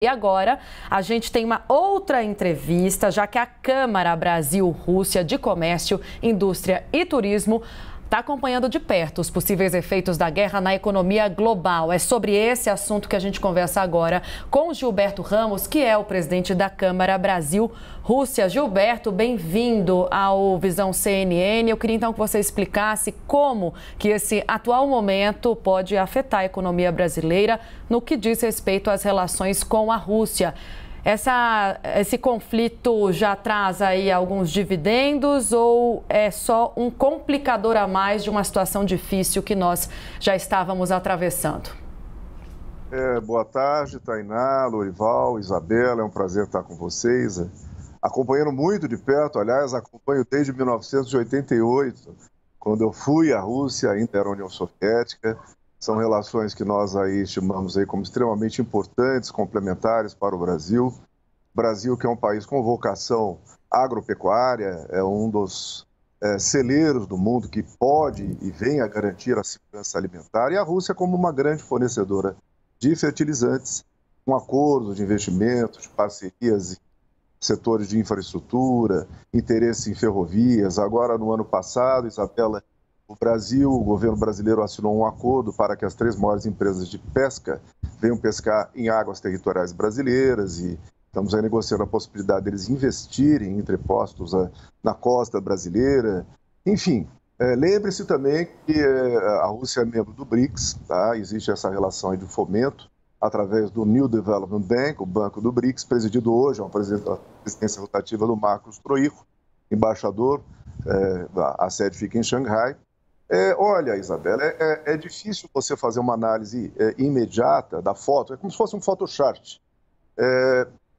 E agora a gente tem uma outra entrevista, já que a Câmara Brasil-Rússia de Comércio, Indústria e Turismo está acompanhando de perto os possíveis efeitos da guerra na economia global. É sobre esse assunto que a gente conversa agora com Gilberto Ramos, que é o presidente da Câmara Brasil-Rússia. Gilberto, bem-vindo ao Visão CNN. Eu queria então que você explicasse como que esse atual momento pode afetar a economia brasileira no que diz respeito às relações com a Rússia. Esse conflito já traz aí alguns dividendos ou é só um complicador a mais de uma situação difícil que nós já estávamos atravessando? Boa tarde, Tainá, Lorival, Isabela, é um prazer estar com vocês. Acompanhando muito de perto, aliás, acompanho desde 1988, quando eu fui à Rússia, ainda era a União Soviética. São relações que nós aí estimamos aí como extremamente importantes, complementares para o Brasil. Brasil, que é um país com vocação agropecuária, é um dos celeiros do mundo que pode e vem a garantir a segurança alimentar. E a Rússia como uma grande fornecedora de fertilizantes, com acordos de investimento, de parcerias em setores de infraestrutura, interesse em ferrovias. Agora, no ano passado, Isabela, o governo brasileiro assinou um acordo para que as 3 maiores empresas de pesca venham pescar em águas territoriais brasileiras e estamos aí negociando a possibilidade deles investirem em entrepostos na costa brasileira. Enfim, lembre-se também que a Rússia é membro do BRICS, tá? Existe essa relação aí de fomento através do New Development Bank, o Banco do BRICS, presidido hoje, a presidência rotativa do Marcos Troico, embaixador, a sede fica em Xangai. Olha, Isabela, é difícil você fazer uma análise imediata da foto, é como se fosse um photochart.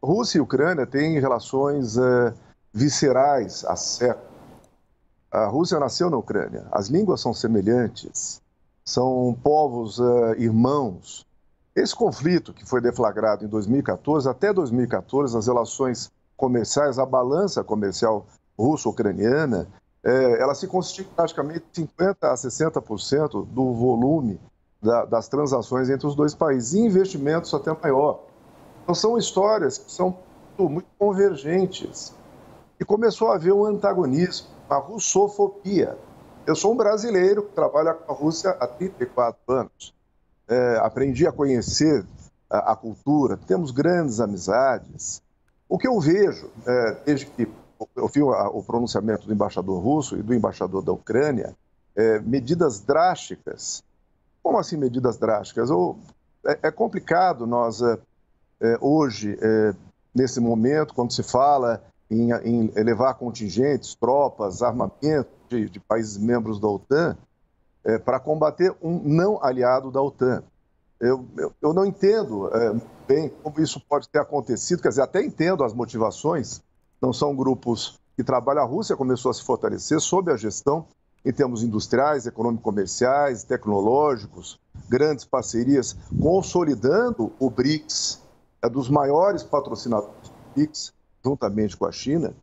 Rússia e Ucrânia têm relações viscerais há séculos. A Rússia nasceu na Ucrânia, as línguas são semelhantes, são povos irmãos. Esse conflito que foi deflagrado em 2014, até 2014, as relações comerciais, a balança comercial russo-ucraniana, ela se constitui praticamente 50% a 60% do volume das transações entre os dois países, e investimentos até maior. Então, são histórias que são muito convergentes. E começou a haver um antagonismo, uma russofobia. Eu sou um brasileiro que trabalha com a Rússia há 34 anos. Aprendi a conhecer a cultura, temos grandes amizades. O que eu vejo, desde que eu vi o pronunciamento do embaixador russo e do embaixador da Ucrânia, medidas drásticas. Como assim medidas drásticas? É complicado nós, hoje, nesse momento, quando se fala em levar contingentes, tropas, armamento de países membros da OTAN, para combater um não aliado da OTAN. Eu não entendo bem como isso pode ter acontecido, quer dizer, até entendo as motivações. Não são grupos que trabalham. A Rússia começou a se fortalecer sob a gestão em termos industriais, econômico-comerciais, tecnológicos, grandes parcerias, consolidando o BRICS, dos maiores patrocinadores do BRICS, juntamente com a China.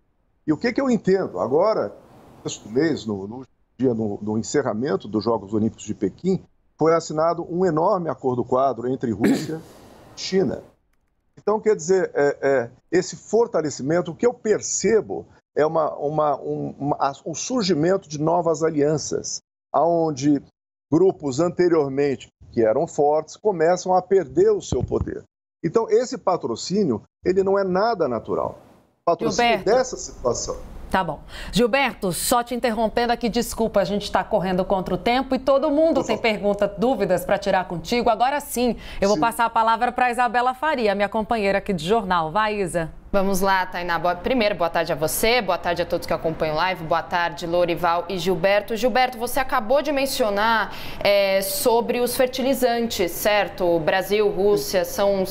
E o que eu entendo? Agora, neste mês, no encerramento dos Jogos Olímpicos de Pequim, foi assinado um enorme acordo-quadro entre Rússia e China. Então, quer dizer, esse fortalecimento, o que eu percebo é o surgimento de novas alianças, onde grupos anteriormente que eram fortes começam a perder o seu poder. Então, esse patrocínio, ele não é nada natural. Patrocínio dessa situação. Tá bom. Gilberto, só te interrompendo aqui, desculpa, a gente está correndo contra o tempo e todo mundo tem perguntas, dúvidas para tirar contigo. Agora sim, eu vou passar a palavra para a Isabela Faria, minha companheira aqui de jornal. Vai, Isa. Vamos lá, Tainá. Primeiro, boa tarde a você, boa tarde a todos que acompanham o live, boa tarde, Lorival e Gilberto. Gilberto, você acabou de mencionar sobre os fertilizantes, certo? Brasil, Rússia são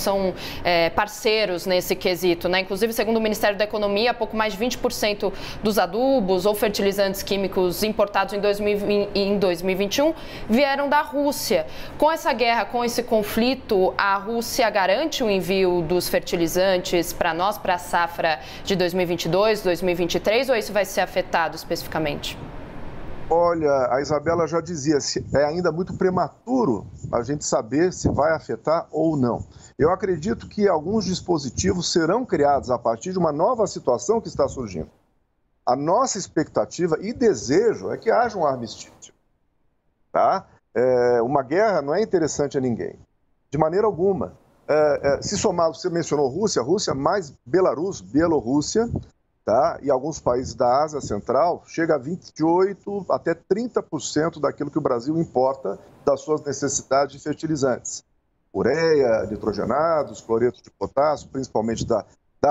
parceiros nesse quesito, né? Inclusive, segundo o Ministério da Economia, pouco mais de 20% dos adubos ou fertilizantes químicos importados em 2021 vieram da Rússia. Com essa guerra, com esse conflito, a Rússia garante o envio dos fertilizantes para nós, para a safra de 2022, 2023, ou isso vai ser afetado especificamente? Olha, a Isabela já dizia, é ainda muito prematuro a gente saber se vai afetar ou não. Eu acredito que alguns dispositivos serão criados a partir de uma nova situação que está surgindo. A nossa expectativa e desejo é que haja um armistício. Tá? Uma guerra não é interessante a ninguém, de maneira alguma. Se somar, você mencionou Rússia mais Belarus, Bielorrússia, tá? E alguns países da Ásia Central, chega a 28% até 30% daquilo que o Brasil importa das suas necessidades de fertilizantes. Ureia, nitrogenados, cloreto de potássio, principalmente da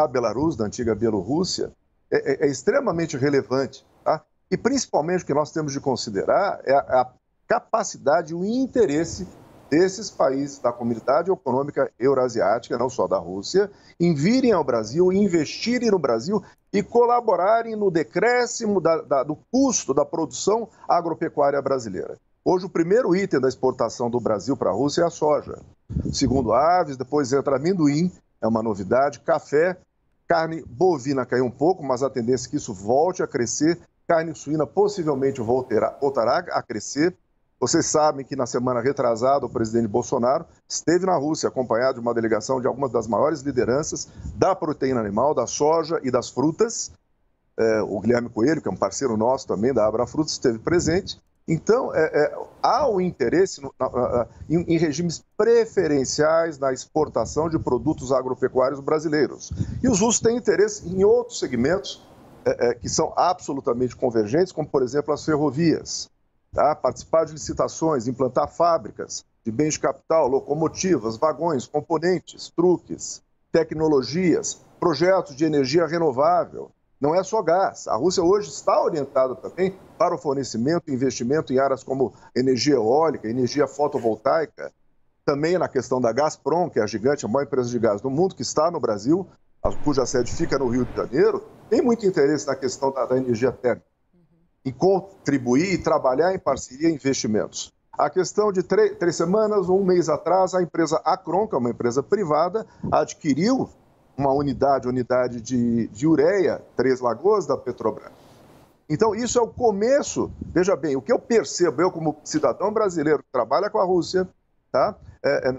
Belarus, da antiga Bielorrússia, é extremamente relevante. Tá? E principalmente o que nós temos de considerar é a capacidade e o interesse desses países da Comunidade Econômica Eurasiática, não só da Rússia, em virem ao Brasil, investirem no Brasil e colaborarem no decréscimo do custo da produção agropecuária brasileira. Hoje, o primeiro item da exportação do Brasil para a Rússia é a soja. Segundo aves, depois entra amendoim, é uma novidade, café, carne bovina caiu um pouco, mas a tendência é que isso volte a crescer, carne suína possivelmente voltará a crescer. Vocês sabem que na semana retrasada o presidente Bolsonaro esteve na Rússia acompanhado de uma delegação de algumas das maiores lideranças da proteína animal, da soja e das frutas. O Guilherme Coelho, que é um parceiro nosso também da Abrafrutas, esteve presente. Então, há o interesse em regimes preferenciais na exportação de produtos agropecuários brasileiros. E os russos têm interesse em outros segmentos que são absolutamente convergentes, como, por exemplo, as ferrovias. Tá? Participar de licitações, implantar fábricas de bens de capital, locomotivas, vagões, componentes, truques, tecnologias, projetos de energia renovável. Não é só gás. A Rússia hoje está orientada também para o fornecimento e investimento em áreas como energia eólica, energia fotovoltaica, também na questão da Gazprom, que é a gigante, a maior empresa de gás do mundo, que está no Brasil, cuja sede fica no Rio de Janeiro, tem muito interesse na questão da energia térmica. E contribuir e trabalhar em parceria em investimentos. A questão de 3 semanas ou um mês atrás, a empresa Acron, que é uma empresa privada, adquiriu uma unidade de ureia, Três Lagoas, da Petrobras. Então, isso é o começo. Veja bem, o que eu percebo, eu como cidadão brasileiro que trabalha com a Rússia, tá?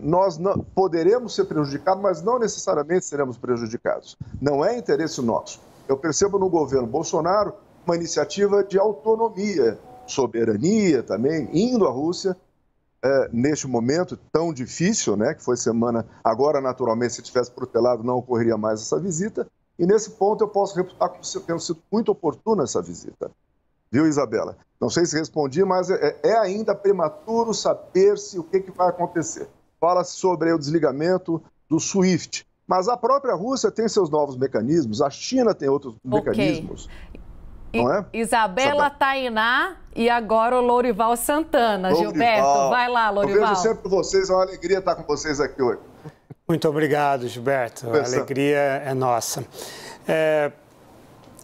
Nós não, poderemos ser prejudicados, mas não necessariamente seremos prejudicados. Não é interesse nosso. Eu percebo no governo Bolsonaro uma iniciativa de autonomia, soberania também, indo à Rússia, neste momento tão difícil, né, que foi semana, agora naturalmente se tivesse protelado não ocorreria mais essa visita, e nesse ponto eu posso reputar como tendo sido muito oportuna essa visita. Viu, Isabela? Não sei se respondi, mas é ainda prematuro saber-se o que vai acontecer. Fala-se sobre o desligamento do SWIFT, mas a própria Rússia tem seus novos mecanismos, a China tem outros mecanismos. Não é? Isabela Tainá e agora o Lourival Santana. Gilberto, vai lá, Lourival. Eu vejo sempre vocês, é uma alegria estar com vocês aqui hoje. Muito obrigado, Gilberto. A alegria é nossa.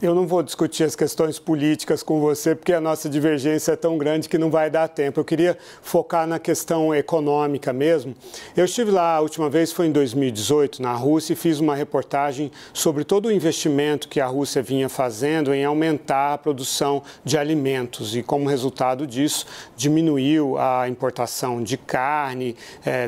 Eu não vou discutir as questões políticas com você, porque a nossa divergência é tão grande que não vai dar tempo. Eu queria focar na questão econômica mesmo. Eu estive lá, a última vez foi em 2018, na Rússia, e fiz uma reportagem sobre todo o investimento que a Rússia vinha fazendo em aumentar a produção de alimentos. E, como resultado disso, diminuiu a importação de carne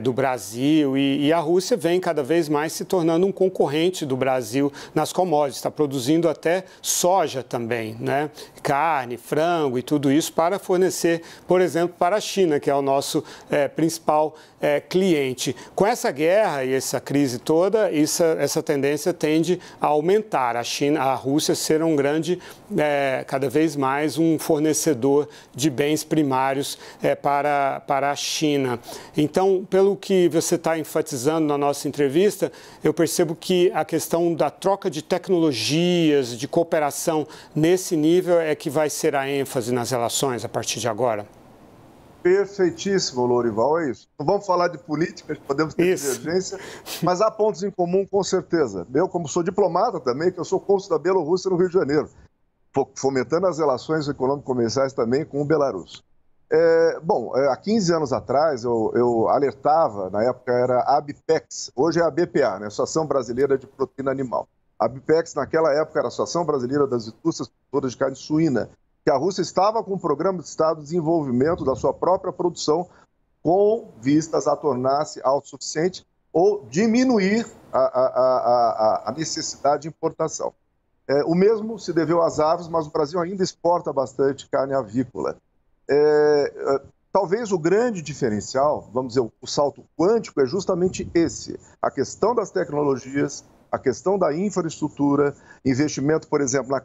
do Brasil. E a Rússia vem cada vez mais se tornando um concorrente do Brasil nas commodities. Está produzindo até soja também, né? Carne, frango e tudo isso para fornecer, por exemplo, para a China, que é o nosso principal cliente. Com essa guerra e essa crise toda, essa tendência tende a aumentar. A Rússia ser um grande, cada vez mais, um fornecedor de bens primários para a China. Então, pelo que você está enfatizando na nossa entrevista, eu percebo que a questão da troca de tecnologias, de cooperação nesse nível é que vai ser a ênfase nas relações a partir de agora. Perfeitíssimo, Lourival, é isso. Não vamos falar de política, podemos ter divergência, mas há pontos em comum com certeza. Eu, como sou diplomata também, que eu sou cônsul da Bielorrússia no Rio de Janeiro, fomentando as relações econômico-comerciais também com o Belarus. Há 15 anos atrás eu alertava, na época era a ABPEX, hoje é a BPA, né, Associação Brasileira de Proteína Animal. A ABPEX naquela época era a Associação Brasileira das Indústrias Produtoras de Carne Suína. que a Rússia estava com um programa de Estado de desenvolvimento da sua própria produção com vistas a tornar-se autossuficiente ou diminuir a necessidade de importação. O mesmo se deveu às aves, mas o Brasil ainda exporta bastante carne avícola. Talvez o grande diferencial, vamos dizer, o salto quântico é justamente esse, a questão das tecnologias, a questão da infraestrutura, investimento, por exemplo,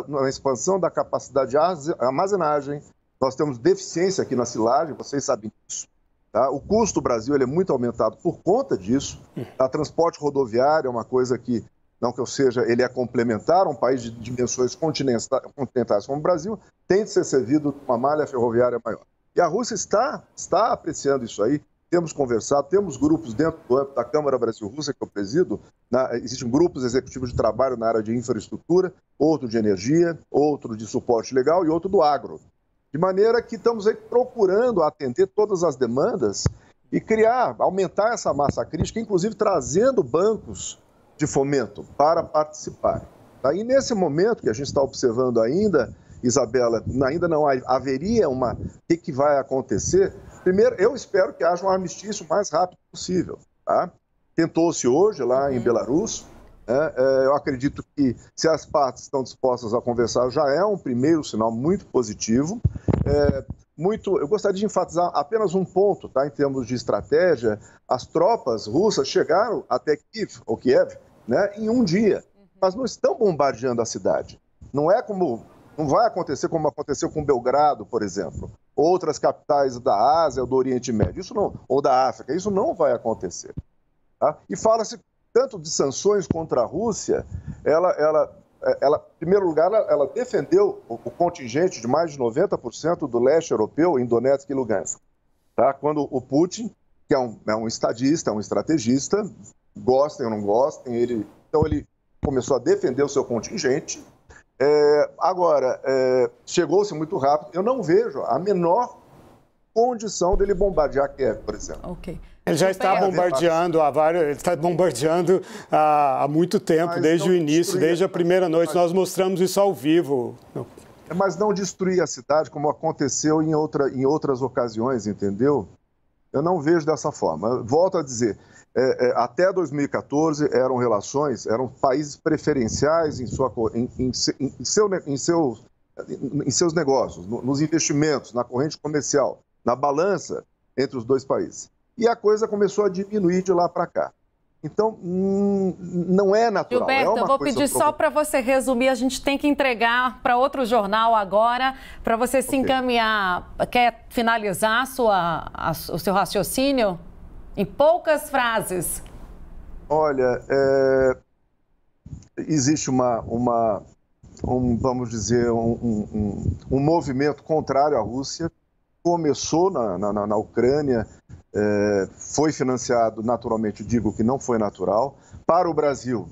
na expansão da capacidade de armazenagem. Nós temos deficiência aqui na silagem, vocês sabem disso. Tá? O custo do Brasil ele é muito aumentado por conta disso. O transporte rodoviário é uma coisa que, não que eu seja, ele é complementar, um país de dimensões continentais como o Brasil, tem de ser servido de uma malha ferroviária maior. E a Rússia está apreciando isso aí. Temos conversado, temos grupos dentro do âmbito da Câmara Brasil-Rússia, que eu presido, existem grupos executivos de trabalho na área de infraestrutura, outro de energia, outro de suporte legal e outro do agro. De maneira que estamos aí procurando atender todas as demandas e aumentar essa massa crítica, inclusive trazendo bancos de fomento para participar. E nesse momento que a gente está observando ainda, Isabela, ainda não haveria o que vai acontecer. Primeiro, eu espero que haja um armistício o mais rápido possível. Tá? Tentou-se hoje lá em Belarus. Eu acredito que, se as partes estão dispostas a conversar, já é um primeiro sinal muito positivo. Eu gostaria de enfatizar apenas um ponto, tá? Em termos de estratégia. As tropas russas chegaram até Kiev, né, em um dia, mas não estão bombardeando a cidade. Não vai acontecer como aconteceu com Belgrado, por exemplo, outras capitais da Ásia ou do Oriente Médio, ou da África. Isso não vai acontecer. Tá? E fala-se tanto de sanções contra a Rússia, ela em primeiro lugar, ela defendeu o contingente de mais de 90% do leste europeu em Donetsk e Lugansk. Tá? Quando o Putin, que é um estadista, um estrategista, gostem ou não gostem, então ele começou a defender o seu contingente. Agora, chegou-se muito rápido. Eu não vejo a menor condição dele bombardear Kiev, por exemplo. Ok. Ele já está bombardeando há muito tempo, desde o início, desde a primeira noite. Nós mostramos isso ao vivo. Mas não destruir a cidade como aconteceu em outras ocasiões, entendeu? Eu não vejo dessa forma. Volto a dizer, até 2014 eram países preferenciais em seus negócios, nos investimentos, na corrente comercial, na balança entre os dois países. E a coisa começou a diminuir de lá para cá. Então, não é natural. Gilberto, eu vou pedir só para você resumir, a gente tem que entregar para outro jornal agora, para você se encaminhar. Quer finalizar o seu raciocínio? Em poucas frases. Olha, existe vamos dizer, um movimento contrário à Rússia. Começou na Ucrânia, foi financiado, naturalmente, digo que não foi natural. Para o Brasil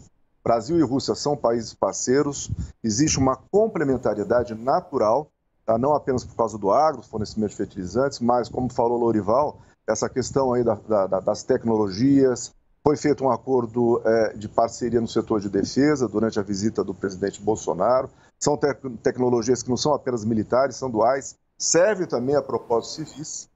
e Rússia são países parceiros, existe uma complementariedade natural, tá? Não apenas por causa do agro, fornecimento de fertilizantes, mas, como falou Lourival, essa questão aí das tecnologias. Foi feito um acordo de parceria no setor de defesa durante a visita do presidente Bolsonaro. São tecnologias que não são apenas militares, são duais, servem também a propósitos civis.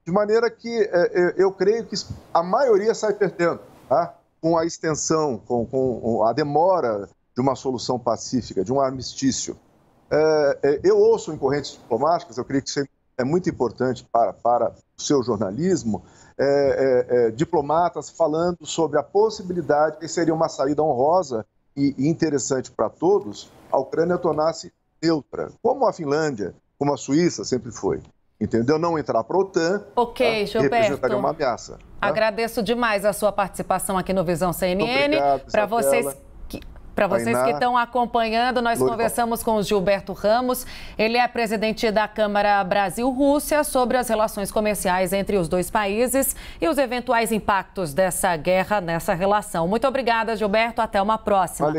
De maneira que eu creio que a maioria sai perdendo, tá? Com a extensão, com a demora de uma solução pacífica, de um armistício. Eu ouço em correntes diplomáticas, eu creio que isso é muito importante para o seu jornalismo, diplomatas falando sobre a possibilidade, que seria uma saída honrosa e interessante para todos, a Ucrânia tornar-se neutra, como a Finlândia, como a Suíça sempre foi. Entendeu? Não entrar para a OTAN, Ok, Gilberto, representaria uma ameaça. Agradeço demais a sua participação aqui no Visão CNN. Para vocês que estão acompanhando, nós conversamos com o Gilberto Ramos. Ele é presidente da Câmara Brasil-Rússia, sobre as relações comerciais entre os dois países e os eventuais impactos dessa guerra nessa relação. Muito obrigada, Gilberto. Até uma próxima.